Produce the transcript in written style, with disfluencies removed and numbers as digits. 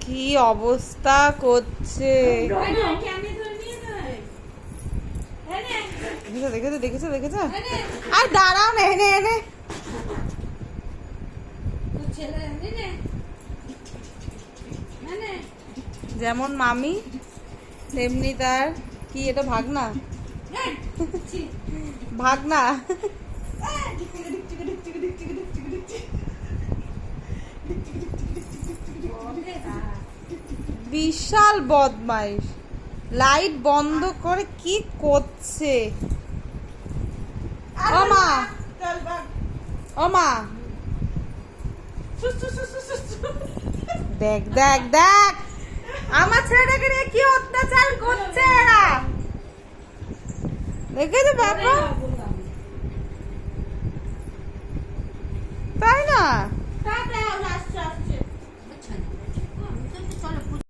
কি অবস্থা করছে। দেখেছো দেখেছো দেখেছো, আর দাঁড়াও না, এনে এনে যেমন মামি তেমনি তার কি, এটা ভাগনা ভাগনা। বিশাল বদমাইশ, লাইট বন্ধ করে কি করছে। ও মা, ও মা, দেখ দেখ দেখ আমার ছেলেটাকে নিয়ে কি অত্যাচার করছে এরা, দেখেছো বাবা? তাই না?